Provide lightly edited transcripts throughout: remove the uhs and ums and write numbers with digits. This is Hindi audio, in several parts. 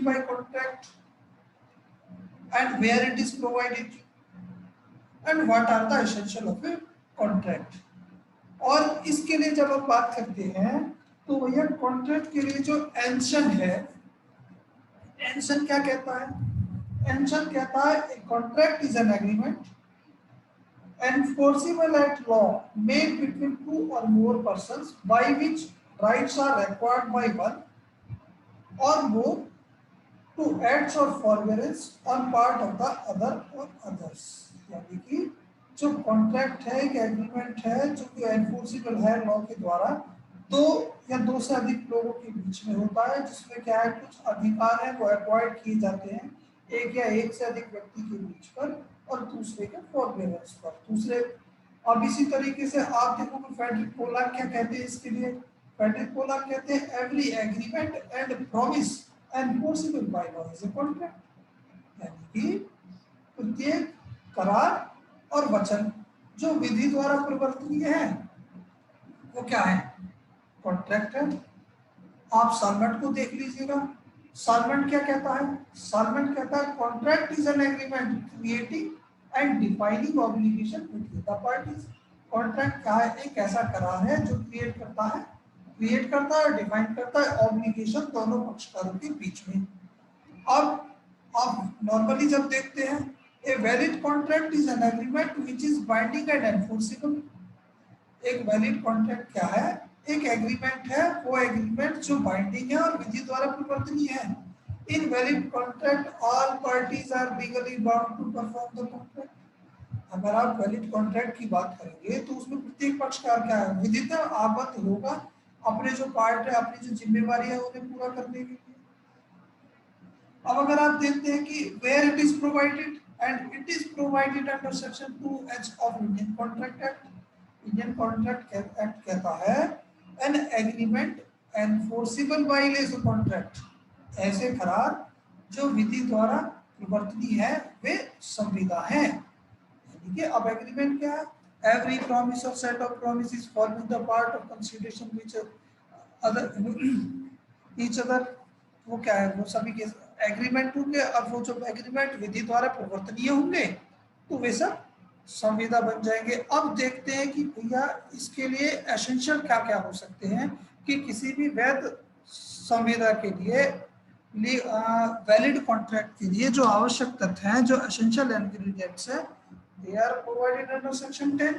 Mean by contract and where it is provided and what are the essential of a contract. और इसके लिए जब हम बात करते हैं तो भैया कॉन्ट्रैक्ट के लिए जो एंशन है, एंशन क्या कहता है? एंशन कहता है a contract is an agreement enforceable at law made between two or more persons by which rights are acquired by one or more to acts or forbearance on part of the other or others। यानी कि जो कॉन्ट्रैक्ट है, एक एग्रीमेंट है जो कि एनफोर्सेबल है लॉ के द्वारा, दो या दो से अधिक लोगों के बीच में होता है, जिसमें क्या है कुछ अधिकार है वो एक्वायर्ड किए जाते हैं एक या एक से अधिक व्यक्ति के बीच पर और दूसरे के फॉरबेरेंस पर। दूसरे अब इसी तरीके से आप देखोगे फेडरिक पोलाक क्या कहते हैं इसके लिए? फेडरिक पोलाक कहते हैं every agreement and promise enforceable by law is a contract. यानी कि प्रत्येक करार और वचन जो विधि द्वारा परिवर्तनीय है वो क्या है? कॉन्ट्रैक्ट है। आप सालमेंट को देख लीजिएगा, सालमेंट क्या कहता है? सालमेंट कहता है contract is an agreement creating and defining obligation between the parties. Contract क्या है? एक ऐसा करार है जो क्रिएट करता है और डिफाइन करता है ऑब्लिगेशन दोनों पक्षकारों के बीच में। अब आप नॉर्मली जब देखते हैं ए valid contract is an agreement which is binding and enforceable. एक वैलिड कॉन्ट्रैक्ट क्या है? एक एग्रीमेंट है, वो एग्रीमेंट जो बाइंडिंग है और विधि द्वारा परिवर्तनीय है। In valid contract all parties are legally bound to perform the contract. अगर आप वैलिड कॉन्ट्रैक्ट की बात करेंगे तो उसमें प्रत्येक पक्षकार क्या है? विधितः आबद्ध होगा अपने जो पार्ट है, अपनी जो जिम्मेवारी है उन्हें पूरा करने के लिए। अब अगर आप देखते हैं कि where it is provided and it is provided under section 2H of Indian contract act. Indian contract act कहता है an agreement enforceable by law contract, ऐसे करार जो विधि द्वारा परिवर्तनीय है वे संविदा हैं। यानी कि अब एग्रीमेंट क्या है? एवरी प्रॉमिस और set of promises forming the part of consideration which other each other, वो क्या है? वो सभी के एग्रीमेंट होंगे और वो जो एग्रीमेंट विधि द्वारा परिवर्तनीय होंगे तो वे सब संविदा बन जाएंगे। अब देखते हैं कि भैया इसके लिए एसेंशियल क्या क्या हो सकते हैं कि किसी भी वैध संविदा के लिए वैलिड कॉन्ट्रैक्ट के लिए जो आवश्यक तथ्य हैं, जो एसेंशियल इंग्रेडिएंट्स है, they are provided under section 10।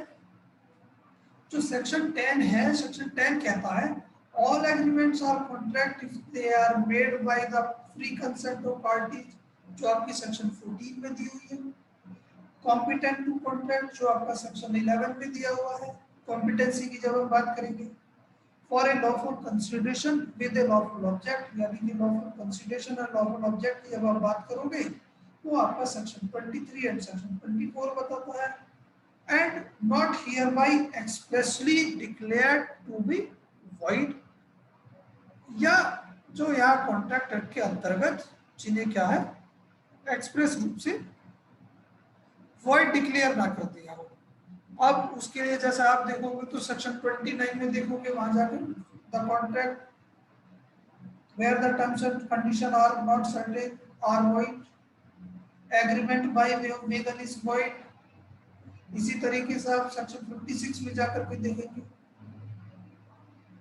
जो सेक्शन 10 है, सेक्शन 10 कहता है all agreements are contract if they are made by the free consent of parties, जो आपकी सेक्शन 14 में दी हुई है। कॉम्पिटेंट टू कॉन्ट्रैक्ट जो आपका सेक्शन 11 में दिया हुआ है। कॉम्पिटेंसी की जब हम बात करेंगे for a lawful consideration with A lawful object, यानी कि लॉफुल कंसिडरेशन और लॉफुल ऑब्जेक्ट की जब आप बात करोगे तो आपका सेक्शन 23 एंड सेक्शन 24 बताता है। And not hereby expressly declared to be void, या जो यहाँ कॉन्ट्रैक्ट एक्ट के अंतर्गत जिन्हें क्या है एक्सप्रेस रूप से void डिक्लेयर ना कर दिया हो। अब उसके लिए जैसा आप देखोगे तो सेक्शन 29 में देखोगे, वहां जाकर the contract where the terms and condition are not certain are void, agreement by way of legal is void। इसी तरीके से आप सेक्शन 56 में जाकर के देखेंगे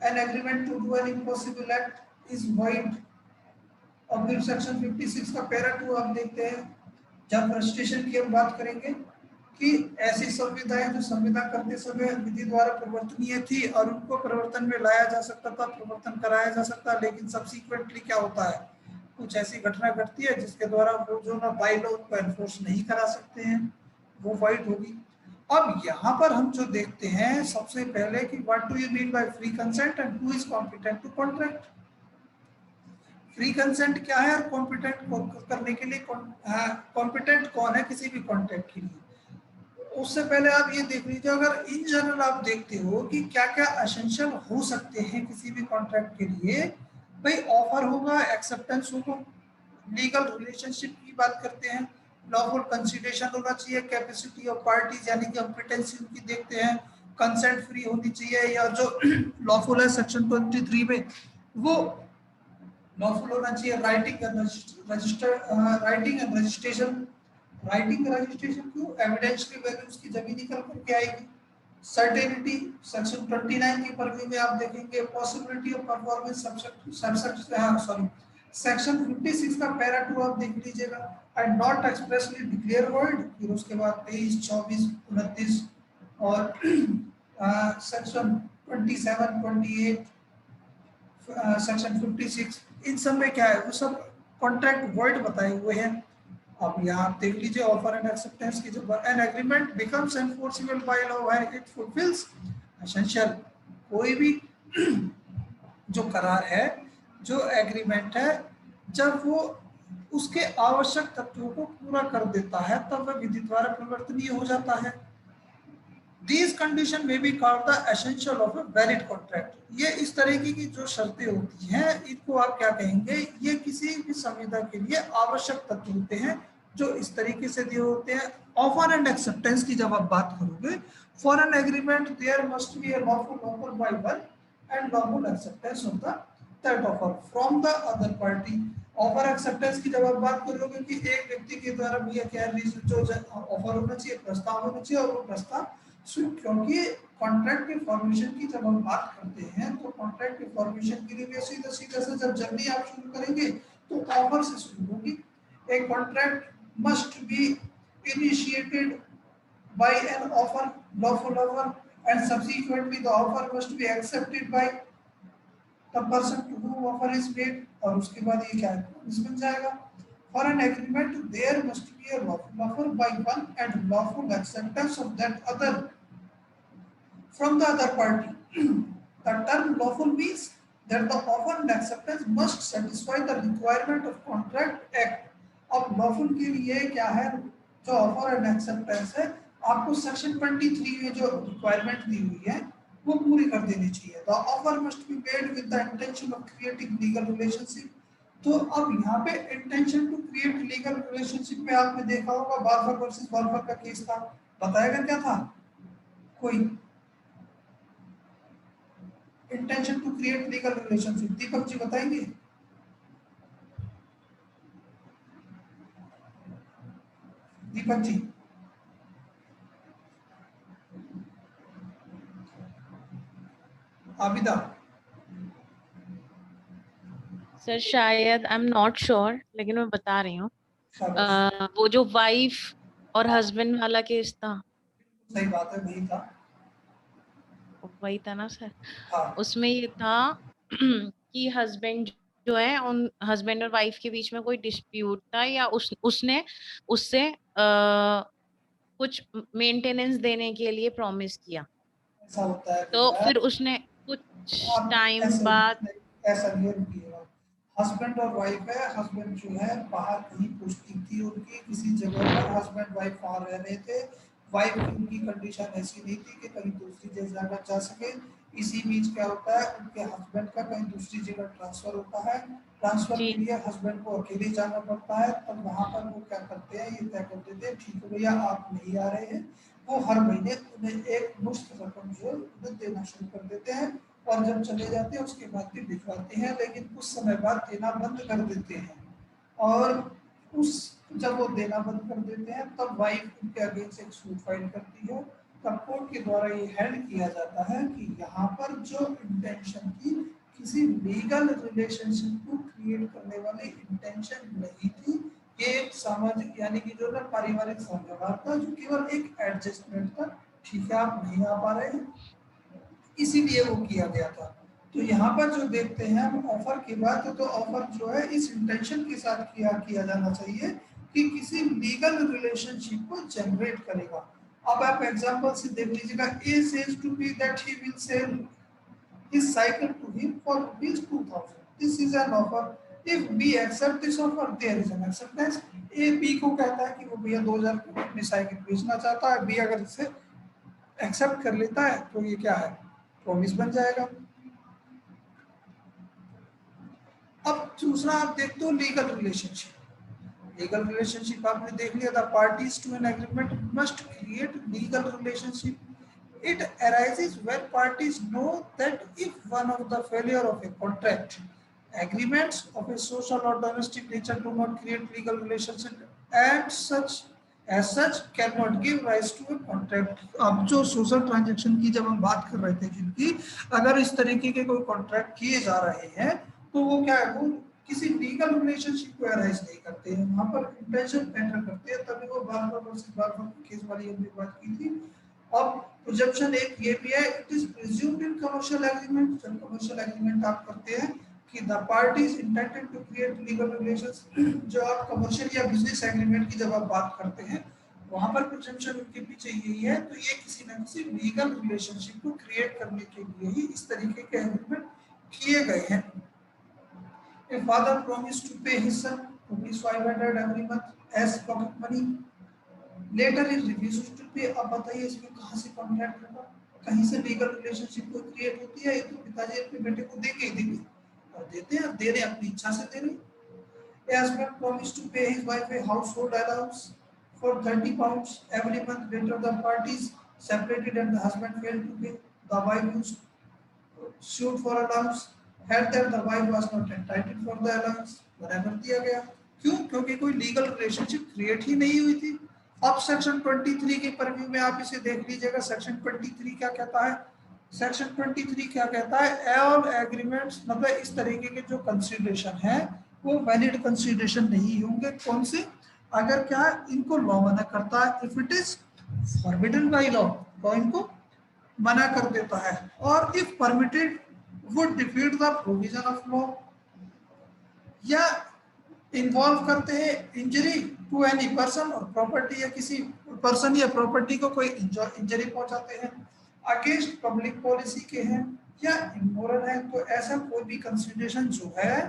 an agreement to do an impossible act is void। और फिर सेक्शन 56 का पैरा 2 आप देखते हैं, जब रजिस्ट्रेशन की हम बात करेंगे कि ऐसी संविदाएं जो संविदा करते समय विधि द्वारा परिवर्तनीय थी और उनको परिवर्तन में लाया जा सकता था, परिवर्तन कराया जा सकता, लेकिन सब्सिक्वेंटली क्या होता है, कुछ ऐसी घटना घटती है जिसके द्वारा वो जो ना बाय लॉ उनको एनफोर्स नहीं करा सकते हैं, वो void होगी। अब यहाँ पर हम जो देखते हैं सबसे पहले कि what do you mean by free consent and who is competent to contract. Free consent क्या है और कॉम्पिटेंट करने के लिए कॉम्पिटेंट कौन है किसी भी कॉन्ट्रैक्ट के लिए। उससे पहले आप ये देख लीजिए, अगर इन जनरल आप देखते हो कि क्या क्या एसेंशियल हो सकते हैं किसी भी कॉन्ट्रैक्ट के लिए, भाई ऑफर होगा, एक्सेप्टेंस होगा, लीगल रिलेशनशिप की बात करते हैं, लॉफुल कंसिडरेशन होना चाहिए, कैपेसिटी ऑफ पार्टीज यानी कि कॉम्पिटेंसी उनकी देखते हैं, कंसेंट फ्री होनी चाहिए, या जो लॉफुल है सेक्शन 23 में वो लॉफुल होना चाहिए। Writing and registration, writing registration क्यों, एविडेंशियली वैल्यू उसकी जब निकल करके आएगी। सर्टेनिटी सेक्शन 29 के परव्यू में आप देखेंगे, possibility of performance sorry section 56 का पैरा 2 आप देख लीजिएगा, and not expressly declare word. फिर उसके बाद 23, 24, 29 और सेक्शन 27, 28, सेक्शन 56, इन सब में क्या है, वो सब कॉन्ट्रैक्ट वर्ड बताए हुए हैं। अब यहाँ आप देख लीजिए, ऑफर एंड एक्सेप्टेंस की जब an agreement becomes enforceable by law when it fulfils essential, कोई भी जो करार है, जो एग्रीमेंट है, जब वो उसके आवश्यक तत्वों को पूरा कर देता है तब वह विधि द्वारा परिवर्तनीय हो जाता है। These condition may be called the essential of a valid contract। ये इस तरीके की जो शर्तें होती हैं, इनको आप क्या कहेंगे, ये किसी भी संविदा के लिए आवश्यक तत्व होते हैं जो इस तरीके से दिए होते हैं। ऑफर एंड एक्सेप्टेंस की जब आप बात करोगे, for an agreement there must be a lawful offer by one and lawful acceptance of the that offer from the other party। Offer acceptance की जब आप बात करोगे कि एक व्यक्ति के द्वारा भैया क्या जो ऑफर होना चाहिए, प्रस्ताव होना चाहिए, और वो प्रस्ताव क्योंकि कॉन्ट्रैक्ट के फॉर्मेशन की जब हम बात करते हैं तो कॉन्ट्रैक्ट के फॉर्मेशन के लिए सीधा सीधा से जब जर्नी आप शुरू करेंगे तो ऑफर से शुरू होगी। A contract must be initiated by an offer, lawful offer, and subsequently the offer must be accepted by the person to whom offer is made, और उसके बाद ये क्या है, इस बन जाएगा। For an agreement there must be a lawful offer by one and lawful acceptance of that other from the other party। The term lawful means that the offer and acceptance must satisfy the requirement of Contract Act। अब lawful के लिए क्या है, जो offer and acceptance है, आपको सेक्शन 23 में जो रिक्वायरमेंट दी हुई है वो पूरी कर देनी चाहिए। The offer must be made with the intention of creating legal relationship। तो अब यहाँ पे intention to create legal relationship में आपने देखा होगा बार्बर वर्सेस बार्बर का केस था, बताएगा क्या था कोई, intention to create legal relationship, Deepak ji बताएंगे। दीपक जी, आबिदा, सर शायद आई एम नॉट श्योर, लेकिन मैं बता रही हूँ। वो जो वाइफ और हस्बैंड वाला केस था, सही बात है, वही था, वही था ना सर। हाँ। उसमें ये था कि हस्बैंड जो है, उन हस्बैंड और वाइफ के बीच में कोई डिस्प्यूट था, या उसने उससे कुछ मेंटेनेंस देने के लिए प्रॉमिस किया, ऐसा होता है तो भैया, फिर उसने कुछ आप टाइम ऐसे बाद, ऐसा नहीं रुकिएगा। हस्बैंड और वाइफ है, हस्बैंड जो है बाहर कहीं पोस्टिंग थी उनकी किसी जगह पर, हस्बैंड वाइफ वहाँ रह रहे थे, वाइफ की उनकी कंडीशन ऐसी नहीं थी कि कहीं दूसरी जगह जा सके। इसी बीच क्या होता है, उनके हस्बैंड का कहीं दूसरी जगह ट्रांसफर होता है, ट्रांसफर जी के लिए हस्बैंड को अकेले जाना पड़ता है। तब वहाँ पर वो क्या करते हैं, ये तय कर देते हैं ठीक है भैया आप नहीं आ रहे हैं, वो हर महीने उन्हें एक मुश्त रकम जो उन्हें देना शुरू कर देते हैं, और जब चले जाते हैं उसके बाद भी भिजवाते हैं, लेकिन कुछ समय बाद देना बंद कर देते हैं। और उस जब वो देना बंद कर देते हैं तब वाइफ उनके अगेंस्ट एक सूट फाइल करती है। तब कोर्ट के द्वारा ये हेल्ड किया जाता है कि यहाँ पर जो इंटेंशन थी किसी लीगल रिलेशनशिप को क्रिएट करने वाली इंटेंशन नहीं थी, ये एक सामाजिक यानी कि जो ना पारिवारिक संघर्ष था, जो केवल एक एडजस्टमेंट था, ठीक है आप नहीं आ पा रहे हैं इसीलिए वो किया गया था। तो यहाँ पर जो देखते हैं हम ऑफर की बात, तो ऑफर जो है इस इंटेंशन के साथ किया जाना चाहिए कि किसी लीगल रिलेशनशिप को जनरेट करेगा। अब आप एग्जांपल से देख लीजिएगा, A says to B that he will sell his cycle to him for ₹2000, this is an offer, if B accept this offer there is an acceptance. A B को कहता है कि वो भैया 2000 की अपनी साइकिल बेचना चाहता है, बी अगर इसे एक्सेप्ट कर लेता है तो ये क्या है, प्रॉमिस बन जाएगा। अब दूसरा आप देखते हो लीगल रिलेशनशिप। लीगल रिलेशनशिप आपने देख लिया था, parties to an agreement must create legal relationship. It arises when parties know that if one of the failure of a contract Agreements of a social or domestic nature do not create legal relationship and such cannot give rise to a contract. अब जो सोशल ट्रांजैक्शन की जब हम बात कर रहे थे जिनकी अगर इस तरीके के कोई कॉन्ट्रैक्ट किए जा रहे हैं तो वो क्या है, वो किसी लीगल रिलेशनशिप को अराइज नहीं करते हैं, वहां पर इंटेंशन मैटर करते हैं, तभी वो बार बार केस वाली हमने बात की थी। अब प्रिजम्पशन एक ये भी है, it is presumed in commercial agreement, जब कमर्शियल एग्रीमेंट आप करते हैं कि the parties intended to create legal relations, जो आप कमर्शियल या बिजनेस एग्रीमेंट की जब आप बात करते हैं वहां पर प्रिजम्पशन उनके पीछे यही है, तो ये किसी न किसी लीगल रिलेशनशिप को क्रिएट करने के लिए ही इस तरीके के एग्रीमेंट किए गए हैं। A father promised to pay his son ₹500 every month as pocket money. Later he refuses to pay. अब बताइए इसमें कहाँ से कॉन्ट्रैक्ट होगा, कहीं से लीगल रिलेशनशिप कोई क्रिएट होती है? ये तो पिताजी अपने बेटे को देंगे ही देंगे, और देते हैं, दे रहे हैं अपनी इच्छा से दे रहे हैं। He has been promised to pay his wife a household allowance for £30 every month. Later the parties separated and the husband failed to pay. The wife used sued for allowance, had that the wife was not entitled for the allowance, मना कर दिया गया। क्यों? क्योंकि कोई लीगल रिलेशनशिप क्रिएट ही नहीं हुई थी। अब सेक्शन 23 के परव्यू में आप इसे देख लीजिएगा, सेक्शन 23 क्या कहता है? सेक्शन 23 क्या कहता है? ऑल एग्रीमेंट्स, मतलब इस तरीके के जो कंसिडरेशन है वो वैलिड कंसिडरेशन नहीं होंगे। कौन से? अगर क्या इनको लॉ मना करता है, if it is forbidden by law, तो इनको मना कर देता है, और if permitted would defeat the provision of law, या इन्वॉल्व करते हैं इंजरी टू एनी पर्सन और प्रॉपर्टी, या किसी पर्सन या प्रॉपर्टी को कोई इंजरी पहुंचाते हैं, अगेंस्ट पब्लिक पॉलिसी के हैं या इमोरल है, तो ऐसा कोई भी कंसिडरेशन जो है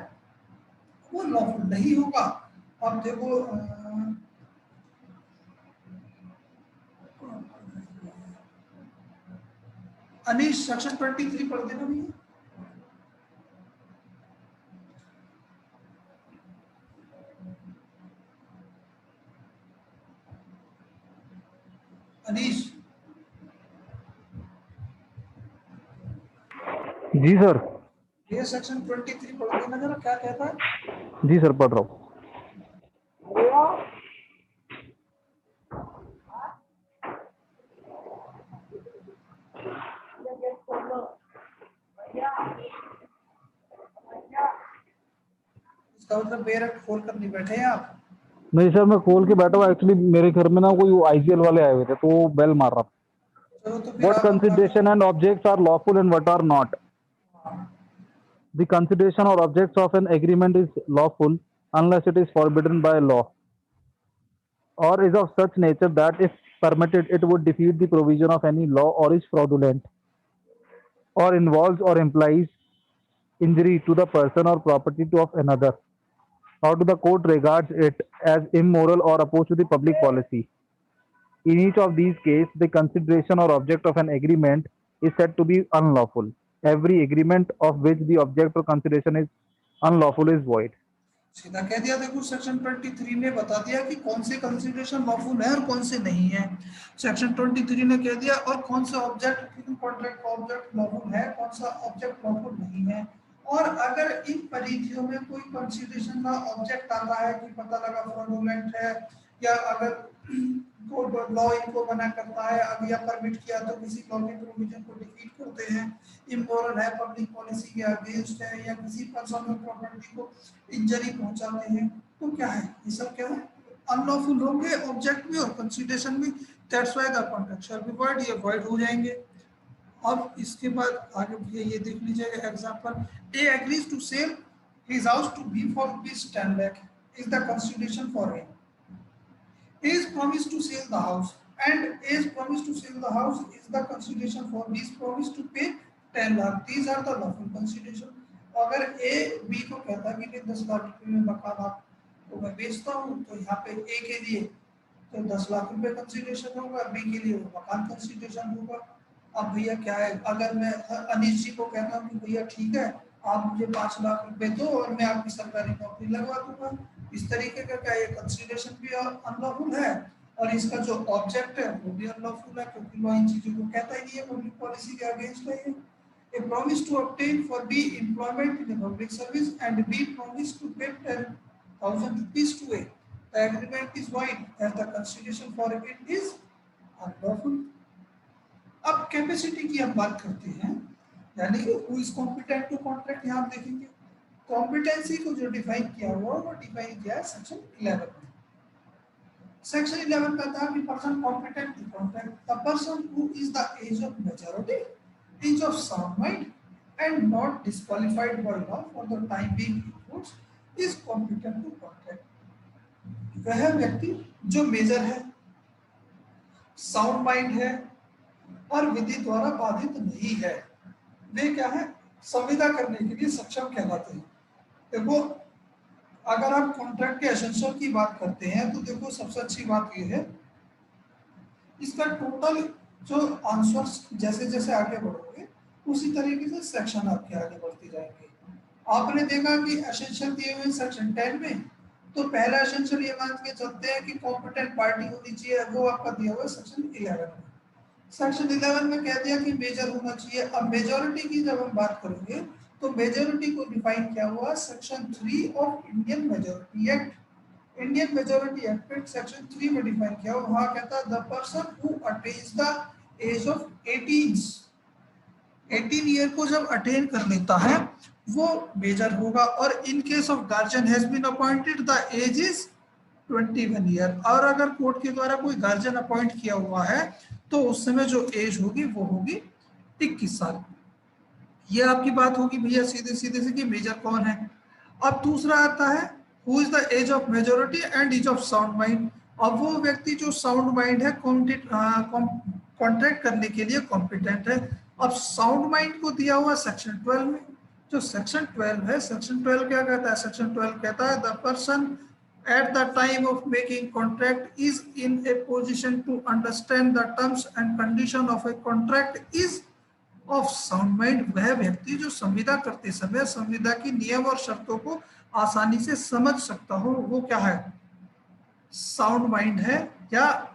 वो लॉफुल नहीं होगा। अब देखो अनीश सेक्शन 23 पढ़ देना भैया। अनीश जी सर। ये सेक्शन 23 पढ़ देना जरा, क्या कहता है? जी सर, पढ़ रहा हूँ। इसका मतलब बेर खोल कर नहीं बैठे हैं आप? नहीं सर, मैं खोल के बैठा हुआ। एक्चुअली मेरे घर में ना कोई आईपीएल वाले आए हुए थे तो वो बेल मार रहा था। चलो तो फिर What consideration and objects are lawful and what are not? The consideration or objects of an agreement is lawful unless it is forbidden by law, or is of such nature that if permitted it would defeat the provision of any law, or is fraudulent, or involves or implies injury to the person or property of another, or to the court regards it as immoral or opposed to the public policy. In each of these cases, the consideration or object of an agreement is said to be unlawful. Every agreement of which the object or consideration is unlawful is void. सीधा कह दिया, देखो सेक्शन 23 ने बता दिया कि कौन से कंसिडरेशन लॉफुल है और कौन से नहीं है। सेक्शन 23 ने कह दिया और कौन सा ऑब्जेक्ट कॉन्ट्रैक्ट का ऑब्जेक्ट लॉफुल है, कौन सा ऑब्जेक्ट लॉफुल नहीं है। और अगर इन परिधियों में कोई कंसिडरेशन का ऑब्जेक्ट आता है कि पता लगा फ्रॉडुलेंट है, या अगर लॉ इनको मना करता है, अगर या परमिट किया तो किसी लॉ के प्रोविजन को डिफीट करते हैं, इमोरल है, पब्लिक पॉलिसी के अगेंस्ट है, या किसी पर्सन और प्रॉपर्टी को इंजरी पहुंचाते हैं, तो क्या है? ये सब क्या है? अनलॉफुल होंगे ऑब्जेक्ट में और कंसिडरेशन में। That's why the contract shall be void, ये वॉइड हो जाएंगे। अब इसके बाद आगे ये देख लीजिएगा example, A agrees to sell his house to B for ₹10 lakh is the consideration for A. A is promised to sell the house and A is promised to sell the house is the consideration for B is promised to pay 10 lakh. These are the lawful consideration. अगर A B को कहता है कि 10 लाख रुपए में मकान आप तो मैं बेचता हूँ, तो यहाँ पे A के लिए तो 10 लाख रुपए कंसिडरेशन होगा, B के लिए वो मकान कंसिडरेशन होगा। अब भैया क्या है, अगर मैं अनीश जी को कहता हूँ कि भैया ठीक है आप मुझे 5 लाख रुपए दो और मैं आपकी सरकारी नौकरी लगवा दूंगा, इस तरीके का क्या ये कंसिडरेशन भी अनलॉफुल है और इसका जो ऑब्जेक्ट है वो भी अनलॉफुल है, क्योंकि लॉ इन चीजों को कहता ही नहीं है, पब्लिक पॉलिसी के अगेंस्ट है ये। A promise to obtain for B employment in a public service and B promise to pay 10,000 rupees to A. The agreement is void as the consideration for it is unlawful. अब कैपेसिटी की हम बात करते हैं, यानी कि who is competent to contract. यहाँ आप देखेंगे कॉम्पिटेंसी को जो डिफाइन किया हुआ वो डिफाइन किया है सेक्शन 11 में। सेक्शन 11 कहता है कि person competent to contract the person who is the age of majority, age of sound mind and not disqualified by law for the time being is competent to contract. वह व्यक्ति जो मेजर है, साउंड माइंड है और विधि द्वारा बाधित नहीं है, वे क्या है, संविदा करने के लिए सक्षम कहलाते हैं। देखो अगर आप कॉन्ट्रैक्ट के एसेंशियल की बात करते हैं तो देखो सबसे अच्छी बात ये है, इसका टोटल जो आंसर्स जैसे जैसे आगे बढ़ोगे उसी तरीके से सेक्शन आपके आगे बढ़ते जाएंगे। आपने देखा कि एसेंशियल दिए हुए सेक्शन 10 में, तो पहला एसेंशियल ये मान के चलते हैं कि कॉम्पिटेंट पार्टी होनी चाहिए, वो आपका दिया हुआ सेक्शन 11 में। सेक्शन 11 में कह दिया कि मेजर होना चाहिए। अब मेजॉरिटी की जब हम बात करेंगे तो मेजॉरिटी को डिफाइन किया हुआ section 3 of Indian Majority Act. Indian Majority Act section 3 में डिफाइन किया हुआ, वहां कहता है the person who attains the age of 18 year को जब अटेन कर लेता है वो मेजर होगा। और in case of guardian has been appointed the age is 21 year. और अगर कोर्ट के द्वारा कोई गार्जियन अपॉइंट किया हुआ है तो उस समय जो एज होगी वो होगी 21 साल। ये आपकी बात होगी भैया सीधे सीधे से कि मेजर कौन है। अब दूसरा आता है who is the age of majority and age of sound mind. अब वो व्यक्ति जो साउंड माइंड है कॉन्ट्रैक्ट करने के लिए कॉम्पिटेंट है। अब साउंड माइंड को दिया हुआ सेक्शन 12 में, जो सेक्शन 12 है, सेक्शन 12 क्या कहता है, सेक्शन 12 कहता है the person at the time of making contract is in a position to understand the terms and condition of a contract is of sound mind। वह व्यक्ति जो संविदा करते समय संविदा की नियम और शर्तों को आसानी से समझ सकता हो, वो क्या है, साउंड माइंड है या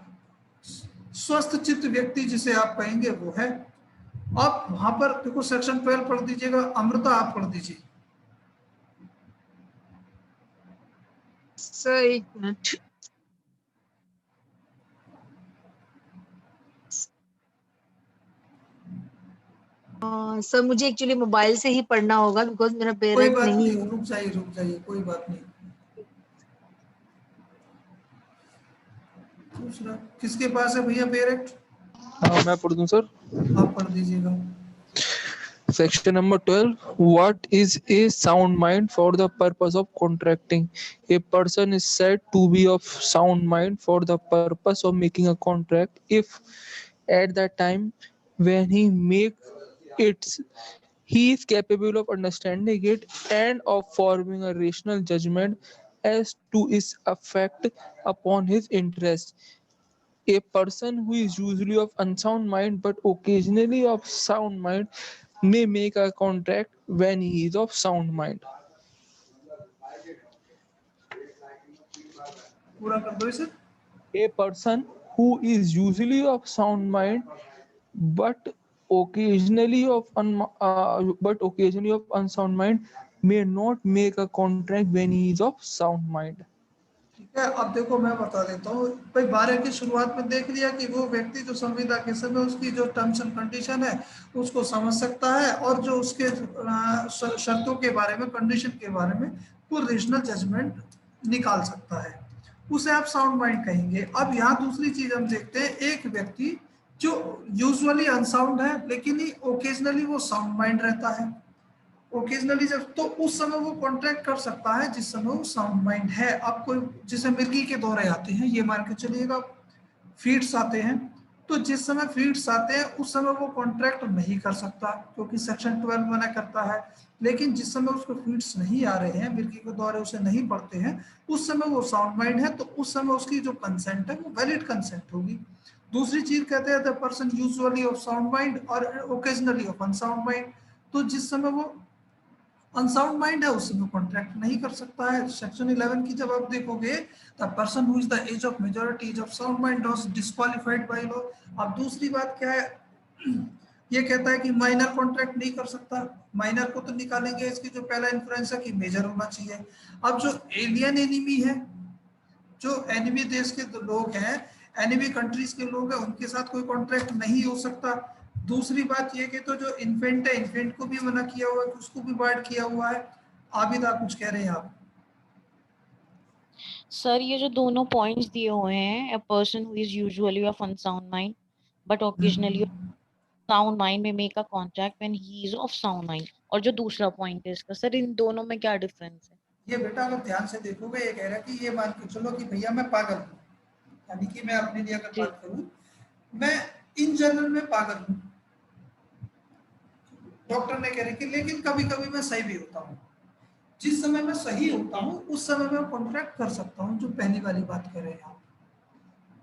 स्वस्थ चित्त व्यक्ति जिसे आप कहेंगे वो है। अब वहां पर देखो सेक्शन 12 पढ़ दीजिएगा, अमृता आप पढ़ दीजिए। सर एक मिनट, सर मुझे एक्चुअली मोबाइल से ही पढ़ना होगा बिकॉज मेरा कोई पेरेंट बात नहीं नहीं, है। रुक जाइए, कोई बात नहीं। दूसरा किसके पास है भैया पेरेंट? हाँ मैं पढ़ दूं सर। आप पढ़ दीजिएगा। Section number 12. What is a sound mind for the purpose of contracting? A person is said to be of sound mind for the purpose of making a contract if at the time when he makes it he is capable of understanding it and of forming a rational judgment as to its effect upon his interest. A person who is usually of unsound mind but occasionally of sound mind may make a contract when he is of sound mind. पूरा कर दो इसे। A person who is usually of sound mind but occasionally of unsound mind may not make a contract when he is of sound mind. ठीक है, अब देखो मैं बता देता हूँ भाई। 12 की शुरुआत में देख लिया कि वो व्यक्ति जो संविदा के समय उसकी जो टर्म्स एंड कंडीशन है उसको समझ सकता है और जो उसके शर्तों के बारे में, कंडीशन के बारे में वो रीजनल जजमेंट निकाल सकता है, उसे आप साउंड माइंड कहेंगे। अब यहाँ दूसरी चीज हम देखते हैं, एक व्यक्ति जो यूजुअली अनसाउंड है लेकिन ही ओकेजनली वो साउंड माइंड रहता है। ओकेजनली जब, तो उस समय वो कॉन्ट्रैक्ट कर सकता है जिस समय वो साउंड माइंड है। अब कोई जिसे मिर्गी के दौरे आते हैं, ये मान के चलिएगा फीड्स आते हैं, तो जिस समय फीड्स आते हैं उस समय वो कॉन्ट्रैक्ट नहीं कर सकता क्योंकि सेक्शन 12 मना करता है। लेकिन जिस समय उसको फीड्स नहीं आ रहे हैं, मिर्गी के दौरे उसे नहीं पड़ते हैं, उस समय वो साउंड माइंड है, तो उस समय उसकी जो कंसेंट है वो वैलिड कंसेंट होगी। दूसरी चीज कहते हैं the person usually of sound mind और ओकेजनली ऑफ अनसाउंड माइंड। तो जिस समय वो अनसाउंड माइंड है उस समय कॉन्ट्रैक्ट नहीं कर सकता है। सेक्शन 11 की जब आप देखोगे the person who is the age of majority, age of sound mind was disqualified by law. अब दूसरी बात क्या है, ये कहता है कि माइनर कॉन्ट्रैक्ट नहीं कर सकता, माइनर को तो निकालेंगे, इसकी जो पहला इन्फ्लुएंस है कि मेजर होना चाहिए। अब जो एलियन एनिमी है, जो एनिमी देश के लोग हैं, एनिमी कंट्रीज के लोग हैं, उनके साथ कोई कॉन्ट्रैक्ट नहीं हो सकता। दूसरी बात ये कि तो जो इन्फेंट है, इन्फेंट को भी मना किया हुआ है, उसको भी बाइट किया हुआ है। आबिदा कुछ कह रहे हैं आप? सर ये जो दोनों पॉइंट्स दिए हुए हैं, a person who is usually of unsound mind but occasionally sound mind में make a contract when he is of sound mind, और जो दूसरा पॉइंट है इसका, सर इन दोनों में क्या डिफरेंस है? ये बेटा अगर ध्यान से देखोगे, ये कह रहा है कि ये मान के चलो कि भैया मैं पागल हूँ, यानी कि मैं अपने लिए अगर जी बात करूँ, मैं इन जनरल में पागल हूँ, डॉक्टर ने कह रहे कि लेकिन कभी कभी मैं सही भी होता हूँ। जिस समय मैं सही होता हूँ उस समय मैं कॉन्ट्रैक्ट कर सकता हूँ, जो पहली वाली बात कर रहे हैं आप।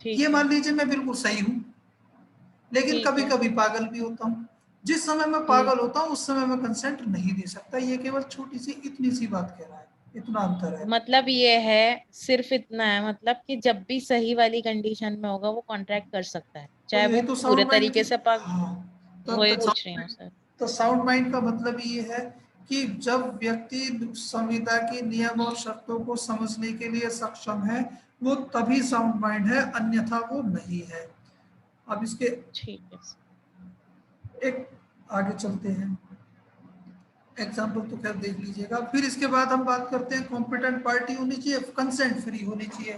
ठीक ये है, मान लीजिए मैं बिल्कुल सही हूँ, लेकिन ठीक कभी है कभी पागल भी होता हूँ। जिस समय मैं जी। पागल होता हूँ उस समय मैं कंसेंट नहीं दे सकता। ये केवल छोटी सी इतनी सी बात कह रहा है, इतना अंतर है। मतलब ये है, सिर्फ इतना है, मतलब कि जब भी सही वाली कंडीशन में होगा वो कॉन्ट्रैक्ट कर सकता है, तो चाहे यही वो तो पूरे साउंड माइंड की, तरीके से पाग। हाँ, वही तो पूछ रही हूँ सर। तो साउंड माइंड का मतलब ये है कि जब व्यक्ति संविदा के नियम और शर्तों को समझने के लिए सक्षम है, वो तभी साउंड माइंड है, अन्यथा वो नहीं है। अब इसके ठीक है। एक आगे चलते हैं, एग्जाम्पल तो खैर देख लीजिएगा। फिर इसके बाद हम बात करते हैं कॉम्पिटेंट पार्टी होनी चाहिए, कंसेंट फ्री होनी चाहिए।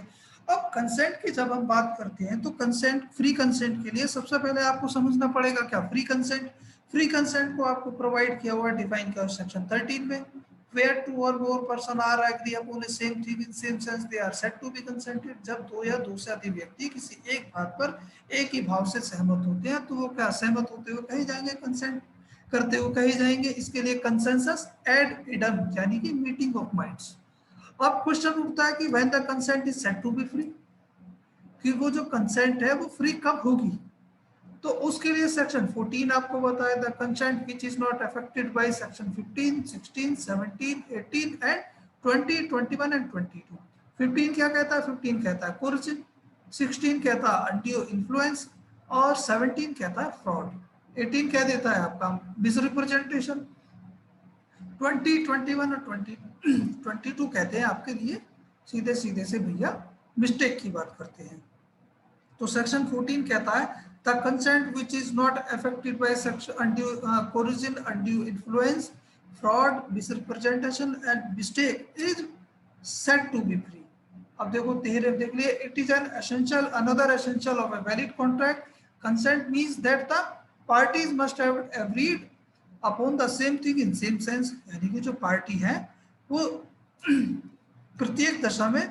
अब कंसेंट की जब हम बात करते हैं तो कंसेंट, फ्री कंसेंट के लिए सबसे पहले आपको समझना पड़ेगा क्या फ्री कंसेंट। फ्री कंसेंट को आपको प्रोवाइड किया हुआ है, डिफाइन किया सेक्शन 13 में, where two or more person are agree upon a same thing in same sense they are said to be consented। जब दो या दो से अधिक व्यक्ति किसी एक बात पर एक ही भाव से सहमत होते हैं तो वो क्या सहमत होते हुए कहे जाएंगे, कंसेंट करते हुए कहे जाएंगे। इसके लिए कंसेंसस एड इडम, यानी कि मीटिंग ऑफ माइंड्स। अब क्वेश्चन उठता है कि when the consent is said to be free, कि वो जो कंसेंट है वो फ्री कब होगी। तो उसके लिए सेक्शन 14 आपको बताया, the consent which is not affected by section 15, 16, 17, 18 and 20, 21 and 22। 15 क्या कहता है? 15 कहता है कोर्जन, 16 कहता है अनड्यू इन्फ्लुएंस, और 17 कहता है फ्रॉड, 18 कह देता है आपका मिसरिप्रेजेंटेशन, 20, 21 और 22 कहते हैं आपके लिए सीधे सीधे से भैया मिस्टेक की बात करते हैं। तो सेक्शन 14 कहता है the consent which is not affected by section undue coercion, undue influence, fraud, misrepresentation and mistake is said to be free. अब देखो धीरे देख लिए, it is an essential, another essential of a valid contract. Consent means that the parties must have agreed upon the same thing in same sense, यानी कि जो पार्टी है वो प्रत्येक दशा में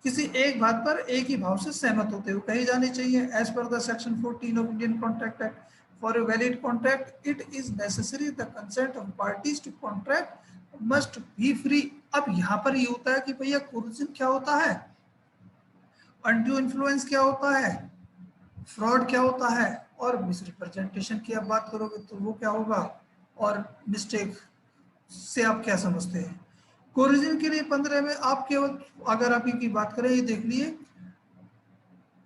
किसी एक बात पर एक ही भाव से सहमत होते हुए कही जानी चाहिए। As per the section 14 of Indian contract Act, for a valid contract it is necessary the consent of parties to contract must be free. अब यहाँ पर ये होता है कि भैया कोर्जन क्या होता है, अनड्यू इन्फ्लुएंस क्या होता है, फ्रॉड क्या होता है, और मिसरिप्रेजेंटेशन की आप बात करोगे तो वो क्या होगा, और मिस्टेक से आप क्या समझते हैं। कोरिजन के लिए 15 में आप केवल अगर आप की बात करें, ये देख लिए,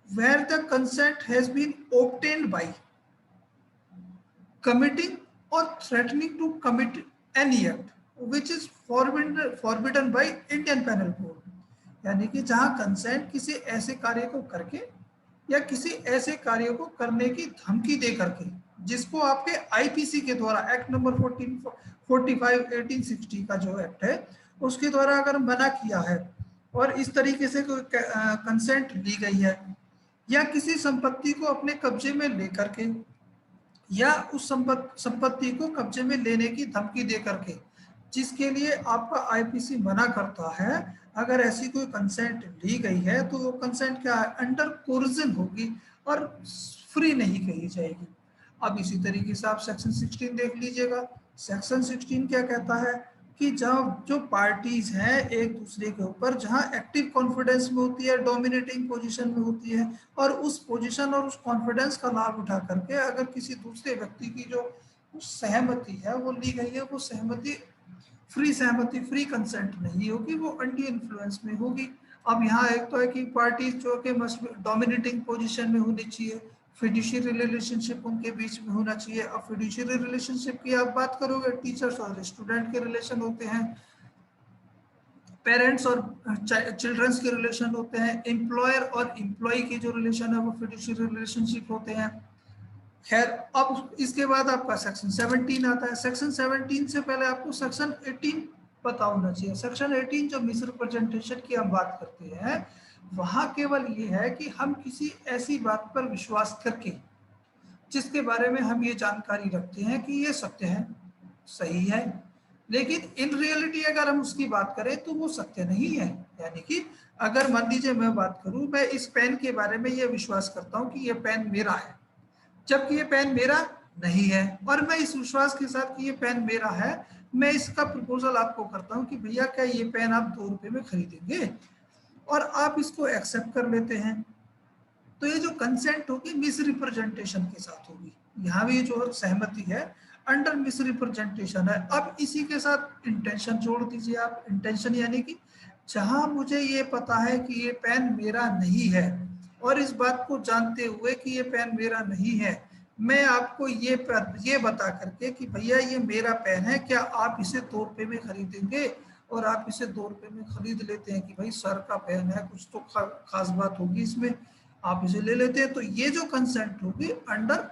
where the consent has been obtained by committing or threatening to commit any act which is forbidden by Indian Penal Code, यानी कि जहां कंसेंट किसी ऐसे कार्य को करके या किसी ऐसे कार्य को करने की धमकी दे करके, जिसको आपके आईपीसी के द्वारा एक्ट नंबर 45 1860 का जो एक्ट है उसके द्वारा अगर मना किया है, और इस तरीके से कोई कंसेंट ली गई है, या किसी संपत्ति को अपने कब्जे में लेकर के या उस संपत्ति को कब्जे में लेने की धमकी दे करके, जिसके लिए आपका आईपीसी मना करता है, अगर ऐसी कोई कंसेंट ली गई है तो वो कंसेंट क्या है, अंडर कोर्जन होगी और फ्री नहीं कही जाएगी। अब इसी तरीके से आप सेक्शन 16 देख लीजिएगा। सेक्शन 16 क्या कहता है कि जब जो पार्टीज हैं एक दूसरे के ऊपर, जहां एक्टिव कॉन्फिडेंस में होती है, डोमिनेटिंग पोजीशन में होती है, और उस पोजीशन और उस कॉन्फिडेंस का लाभ उठा करके अगर किसी दूसरे व्यक्ति की जो सहमति है वो ली गई है, वो सहमति फ्री कंसेंट नहीं होगी, वो अंटी इन्फ्लुएंस में होगी। अब यहाँ एक तो है कि पार्टी जो कि मस्ट डोमिनेटिंग पोजीशन में होनी चाहिए, फिड्यूशियरी रिलेशनशिप उनके बीच में होना चाहिए। अब फिड्यूशियरी रिलेशनशिप की आप बात करोगे, टीचर्स और स्टूडेंट के रिलेशन होते हैं, पेरेंट्स और चिल्ड्रंस के रिलेशन होते हैं, एम्प्लॉयर और एम्प्लॉय के जो रिलेशन है वो फिड्यूशियरी रिलेशनशिप होते हैं। खैर, अब इसके बाद आपका सेक्शन 17 आता है। सेक्शन 17 से पहले आपको सेक्शन 18 पता होना चाहिए। सेक्शन 18 जो मिसरिप्रेजेंटेशन की हम बात करते हैं, वहां केवल ये है कि हम किसी ऐसी बात पर विश्वास करके जिसके बारे में हम ये जानकारी रखते हैं कि ये सत्य है, सही है, लेकिन इन रियलिटी अगर हम उसकी बात करें तो वो सत्य नहीं है। यानी कि अगर मान लीजिए मैं बात करूं, मैं इस पेन के बारे में ये विश्वास करता हूं कि ये पेन मेरा है, जबकि ये पेन मेरा नहीं है, और मैं इस विश्वास के साथ कि ये पेन मेरा है, मैं इसका प्रपोजल आपको करता हूं कि भैया क्या ये पेन आप 2 रुपए में खरीदेंगे, और आप इसको एक्सेप्ट कर लेते हैं, तो ये जो कंसेंट होगी मिसरिप्रेजेंटेशन के साथ होगी। यहाँ भी जो सहमति है अंडर मिसरिप्रेजेंटेशन है। अब इसी के साथ इंटेंशन जोड़ दीजिए आप। इंटेंशन यानी कि जहां मुझे ये पता है कि ये पेन मेरा नहीं है, और इस बात को जानते हुए कि ये पेन मेरा नहीं है, मैं आपको ये बता करके कि भैया ये मेरा पेन है, क्या आप इसे 2 रुपए में खरीदेंगे, और आप इसे 2 रुपए में खरीद लेते हैं कि भाई सर का पेन है, कुछ तो खास बात होगी इसमें, आप इसे ले लेते हैं, तो ये जो कंसेंट होगी अंडर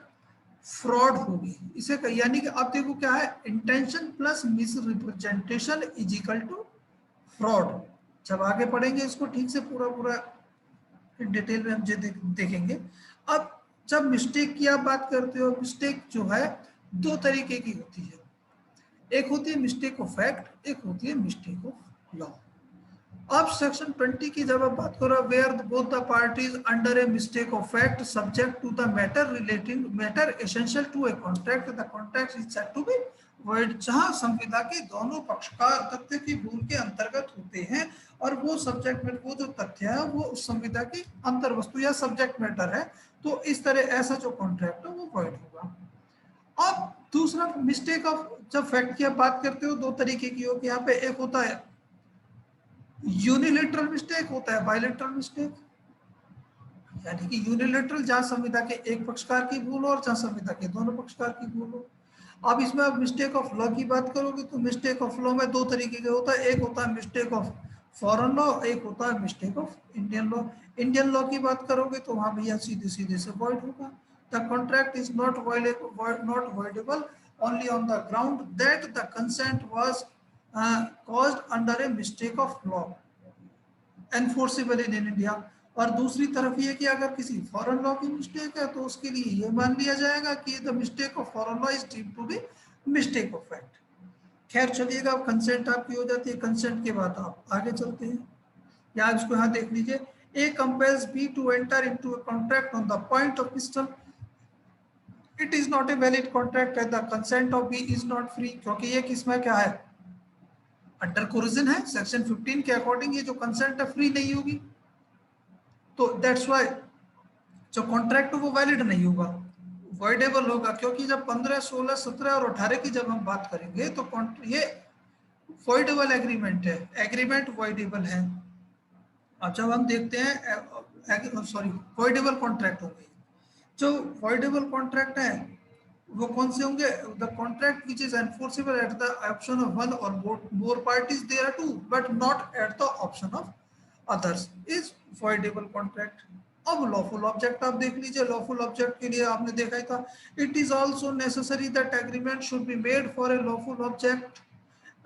फ्रॉड होगी। इसे यानी कि आप देखो क्या है, intention plus misrepresentation is equal to fraud. जब आगे पढ़ेंगे इसको ठीक से पूरा डिटेल में हम देखेंगे। अब जब मिस्टेक की आप बात करते हो, मिस्टेक जो है 2 तरीके की होती है, एक होती है मिस्टेक ऑफ फैक्ट, एक होती है मिस्टेक ऑफ लॉ। अब सेक्शन 20 की जब आप बात करो, where both the parties under a mistake of fact subject to the matter essential to a contract, the contract is said to be void. जहां संविदा के दोनों पक्षकार तथ्य की भूल के अंतर्गत होते हैं, और वो सब्जेक्ट मैटर, वो जो तथ्य है वो उस संविदा की अंतर वस्तु या सब्जेक्ट मैटर है, तो इस तरह ऐसा जो कॉन्ट्रैक्ट है वो वॉइड होगा। अब दूसरा मिस्टेक ऑफ, जब फैक्ट की आप बात करते हो 2 तरीके की होगी यहाँ पे, एक होता है यूनिलेटरल मिस्टेक, होता है बायलेटरल मिस्टेक। यानी कि यूनिलेटरल जहां संविदा के एक पक्षकार की भूल हो और जहां संविदा के दोनों पक्षकार की भूल हो। अब इसमें आप मिस्टेक ऑफ लॉ की बात करोगे तो मिस्टेक ऑफ लॉ में 2 तरीके के होता है, एक होता है मिस्टेक ऑफ फॉरेन लॉ, एक होता है mistake of Indian law. Indian law की बात करोगे तो वहां भैया सीधे से वॉइड होगा। The contract is not voidable only on the ground that the consent was caused under a mistake of law enforceable in India। और दूसरी तरफ ये कि अगर किसी फॉरेन लॉ की मिस्टेक है तो उसके लिए ये मान लिया जाएगा कि the mistake of foreign law is deemed to be mistake of fact. खैर चलिएगा, कंसेंट आपकी हो जाती है। कंसेंट के बाद आप आगे चलते हैं, या इसको यहाँ देख लीजिए, A compels B to enter into a contract on the point of pistol, it is not a valid contract and the consent of B is not free. क्योंकि ये किसमें क्या है, अंडर कोरिजन है। सेक्शन 15 के अकॉर्डिंग ये जो कंसेंट है फ्री नहीं होगी, तो दैट्स व्हाई जो कॉन्ट्रैक्ट वो वैलिड नहीं होगा, वॉइडेबल होगा। क्योंकि जब 15, 16, 17 और 18 की जब हम बात करेंगे तो ये वॉइडेबल एग्रीमेंट है, एग्रीमेंट वॉइडेबल है। अब जब हम देखते हैं सॉरी वॉइडेबल कॉन्ट्रैक्ट होंगे, जो वॉइडेबल कॉन्ट्रैक्ट है वो कौन से होंगे, the contract which is enforceable at the option of one or more parties thereto but not at the option of others is voidable contract. अब लॉफुल ऑब्जेक्ट आप देख लीजिए, लॉफुल ऑब्जेक्ट के लिए आपने देखा ही था, it is also necessary that agreement should be made for a lawful object.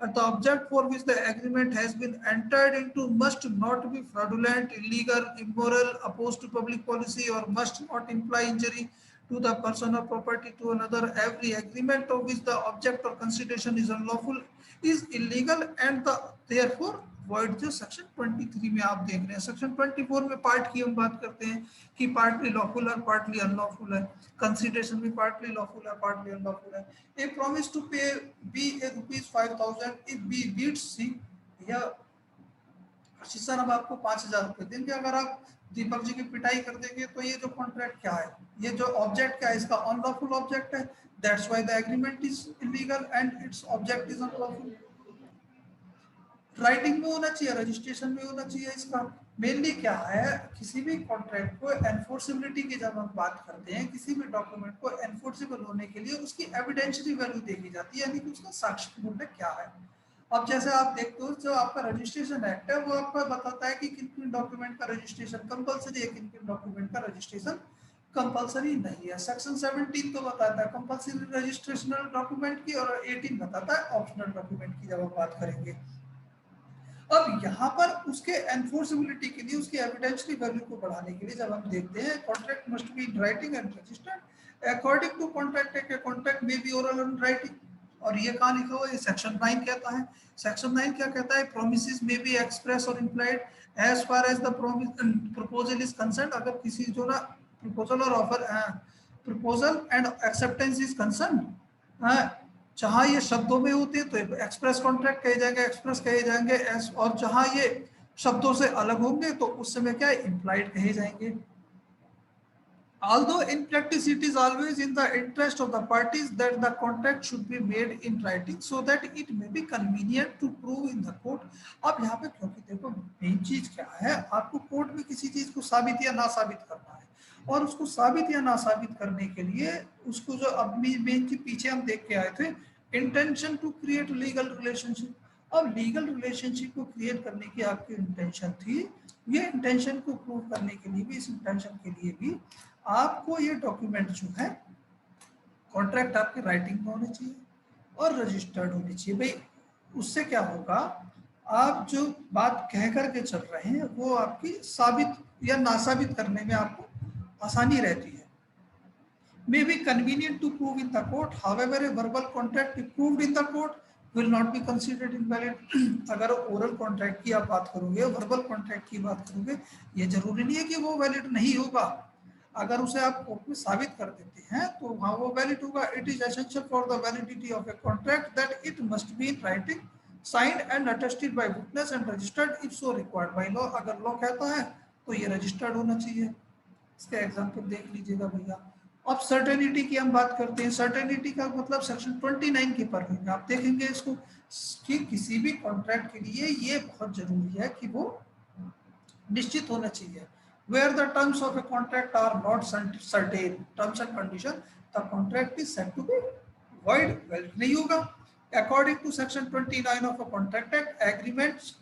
The object for which the agreement has been entered into must not be fraudulent, illegal, immoral, opposed to public policy, or must not imply injury to the person or property to another. Every agreement of which the object or consideration is unlawful is illegal and therefore void। जो सेक्शन 23 में आप देख रहे हैं, सेक्शन 24 में पार्ट की हम बात करते हैं कि पार्टली लॉफुल है, पार्टली अनलॉफुल है, कंसिडरेशन भी पार्टली लॉफुल है, पार्टली अनलॉफुल है। A promise to pay B a ₹5,000 if B beats C, या आशीष सर हम आपको 5,000 रुपए देंगे अगर आप दीपक जी की पिटाई कर देंगे। तो ये जो कॉन्ट्रैक्ट क्या है, ये जो ऑब्जेक्ट क्या है, इसका अनलॉफुल ऑब्जेक्ट है, that's why the agreement is illegal and its object is unlawful. Writing में होना चाहिए, रजिस्ट्रेशन में होना चाहिए इसका, मेनली क्या है, किसी भी कॉन्ट्रैक्ट को एनफोर्सेबिलिटी की जब हम बात करते हैं, किसी भी डॉक्यूमेंट को एनफोर्सेबल होने के लिए उसकी एविडेंशियरी वैल्यू देखी जाती है, यानी कि उसका साक्ष्य मूल्य क्या है। अब जैसे आप देखते हो, जो आपका रजिस्ट्रेशन एक्ट है वो आपको बताता है कि किन किन डॉक्यूमेंट का रजिस्ट्रेशन कंपलसरी है, किन किन डॉक्यूमेंट का रजिस्ट्रेशन कंपलसरी नहीं है। सेक्शन 17 तो बताता है कंपलसरी रजिस्ट्रेशनल डॉक्यूमेंट की, और 18 बताता है ऑप्शनल डॉक्यूमेंट की जब हम बात करेंगे। अब यहाँ पर उसके एनफोर्सेबिलिटी के लिए, उसकी एविडेंशियरी वैल्यू को बढ़ाने के लिए जब हम देखते हैं, contract must be in writing and registered according to Contract Act, contract में बी ओरल एंड राइटिंग। और ये कहाँ लिखा हुआ है, सेक्शन 9 कहता है। सेक्शन 9 क्या कहता है, प्रोमिसेस में बी एक्सप्रेस और implied as far as the proposal is concern. अगर किसी जो ना प्रपोजल और offer, proposal and acceptance is concern, जहां ये शब्दों में होते हैं तो एक्सप्रेस कॉन्ट्रैक्ट कहे जाएंगे, एक्सप्रेस कहे जाएंगे, और जहां ये शब्दों से अलग होंगे तो उस समय क्या है, इम्प्लाइड कहे जाएंगे। Although in practice it is always in the interest of the parties that the contract should be made in writing so that it may be convenient to prove in the court। अब यहाँ पे क्योंकि देखो मेन चीज क्या है, आपको कोर्ट में किसी चीज को साबित या ना साबित करना है, और उसको साबित या ना साबित करने के लिए उसको जो अब मेन चीज पीछे हम देख के आए थे, intention to create legal relationship. अब लीगल रिलेशनशिप को क्रिएट करने की आपकी इंटेंशन थी, ये इंटेंशन को प्रूव करने के लिए भी, इस इंटेंशन के लिए भी आपको ये डॉक्यूमेंट जो है, कॉन्ट्रैक्ट आपके राइटिंग में होने चाहिए और रजिस्टर्ड होनी चाहिए। भाई उससे क्या होगा, आप जो बात कह करके चल रहे हैं वो आपकी साबित या नासाबित करने में आपको आसानी रहती है। May be convenient to prove in the court, however a verbal contract proved in the court will not be considered invalid। अगर ओरल कॉन्ट्रैक्ट की आप बात करोगे, वर्बल कॉन्ट्रैक्ट की बात करोगे, ये जरूरी नहीं है कि वो वैलिड नहीं होगा। अगर उसे आप कोर्ट में साबित कर देते हैं तो वहाँ वो वैलिड होगा। It is essential for the validity of a contract that it must be in writing, signed and attested bye witness and registered if so required by law. अगर लॉ कहता है तो ये रजिस्टर्ड होना चाहिए। इसका एग्जांपल देख लीजिएगा भैया। अब सर्टेनिटी की हम बात करते हैं। सर्टेनिटी का मतलब सेक्शन 29 के पर में आप देखेंगे इसको, कि किसी भी कॉन्ट्रैक्ट के लिए ये बहुत जरूरी है कि वो निश्चित होना चाहिए। Where the terms of a contract are not certain, terms and condition, the contract is said to be void, valid नहीं होगा। According to section 29 of a contract act, agreements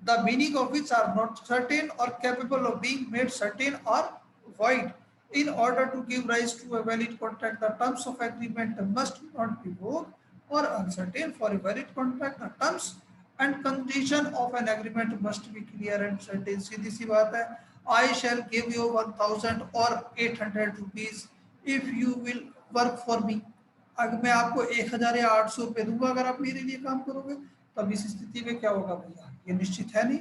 the meaning of which are not certain or capable of being made certain are void। In order to give rise to a valid contract, the terms of agreement must not be vague or uncertain। For a valid contract, the terms and condition of an agreement must be clear and certain। सीधी सी बात है, I shall give you 1000 or 800 rupees if you will work for me। अगर मैं आपको 1000 या 800 रुपए दूंगा अगर आप मेरे लिए काम करोगे, तब इस स्थिति में क्या होगा भैया, ये निश्चित है नहीं।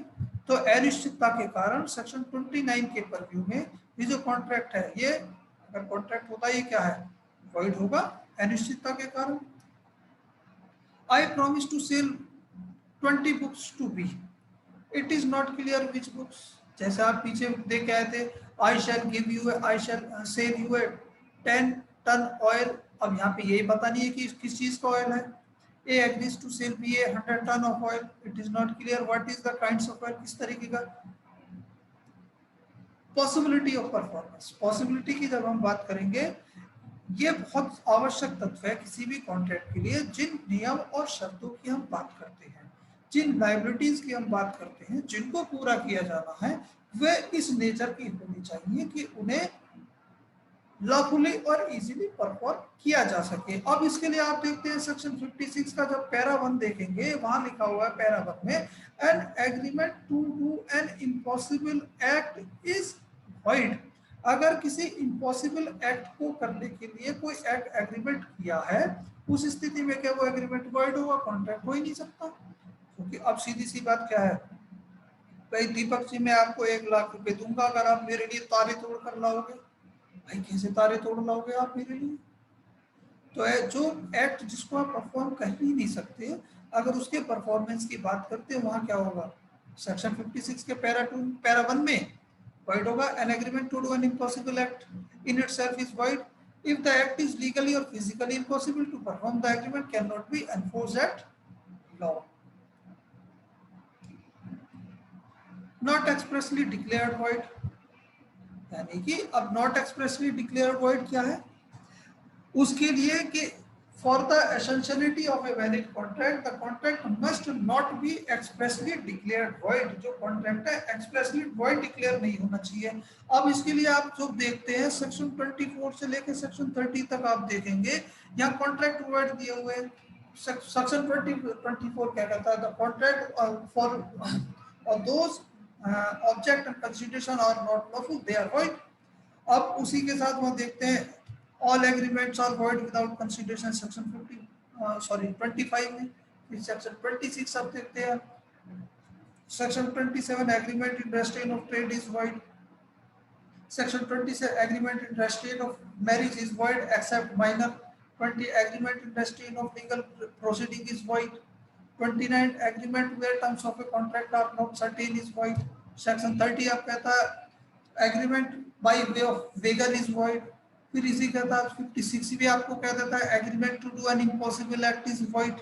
तो अनिश्चितता के कारण सेक्शन 29 के परव्यू में ये जो कॉन्ट्रैक्ट है, ये अगर कॉन्ट्रैक्ट होता है ये क्या है, वॉइड होगा अनिश्चितता के कारण। I promise to sell 20 books to B, it is not clear which books। जैसे आप पीछे देख के आए थे, I shall give you I shall sell you a 10 ton oil। अब यहाँ पे यही पता नहीं है कि किस चीज का ऑयल है। A agrees to sell B a 100 ton of oil, it is not clear what is the kinds of oil, किस तरीके का। पॉसिबिलिटी ऑफ परफॉर्मेंस, पॉसिबिलिटी की जब हम बात करेंगे, ये बहुत आवश्यक तत्व है किसी भी कॉन्ट्रैक्ट के लिए। जिन नियम और शर्तों की हम बात करते हैं, जिन लाइबिलिटीज की हम बात करते हैं, जिनको पूरा किया जाना है, वे इस नेचर की होनी चाहिए कि उन्हें लॉफुली और इजीली परफॉर्म किया जा सके। अब इसके लिए आप देखते हैं सेक्शन 56 का जब पैरा 1 देखेंगे, वहां लिखा हुआ है पैरा 1 में, an agreement to do an impossible act is void. अगर किसी इम्पॉसिबल एक्ट को करने के लिए कोई एक्ट एग्रीमेंट किया है, उस स्थिति में क्या वो एग्रीमेंट वॉइड होगा, कॉन्ट्रैक्ट हो ही नहीं सकता। क्योंकि अब सीधी सी बात क्या है, भाई दीपक जी मैं आपको 1 लाख रुपए दूंगा अगर आप मेरे लिए तारे तोड़ कर लाओगे। भाई कैसे तारे तोड़ लाओगे आप मेरे लिए? तो जो एक्ट जिसको आप परफॉर्म कर ही नहीं सकते, अगर उसके परफॉर्मेंस की बात करते हैं, वहां क्या होगा, सेक्शन 56 के पैरा 1 में void होगा। An agreement to do an impossible act in itself is void if the act is legally or physically impossible to perform, the agreement cannot be enforced at law। Not expressly declared void, यानी कि अब नॉट एक्सप्रेसली डिक्लेयर्ड वॉइड क्या है, उसके लिए कि for the essentiality of A valid contract the contract must not be expressly declared void, जो कॉन्ट्रैक्ट है एक्सप्रेसली वॉइड डिक्लेयर नहीं होना चाहिए। अब इसके लिए आप जो देखते हैं सेक्शन 24 से लेकर सेक्शन 30 तक आप देखेंगे, यहाँ कॉन्ट्रैक्ट वर्ड दिए हुए हैं। सेक्शन 24 क्या कहता है, the contract for those object and consideration are not lawful they are void. अब उसी के साथ वहां देखते हैं all agreements are void without consideration, section 25 में। फिर section 26 आप देखते हैं, section 27 agreement in restraint of trade is void, section 27 agreement in restraint of marriage is void except minor, 20 agreement in restraint of legal proceeding is void, 29 agreement where terms of a contract are not certain is void, section 30 आप कहता है agreement by way of legal is void, फिर इसी के साथ 56 भी आपको कह देता है agreement to do an impossible act is void,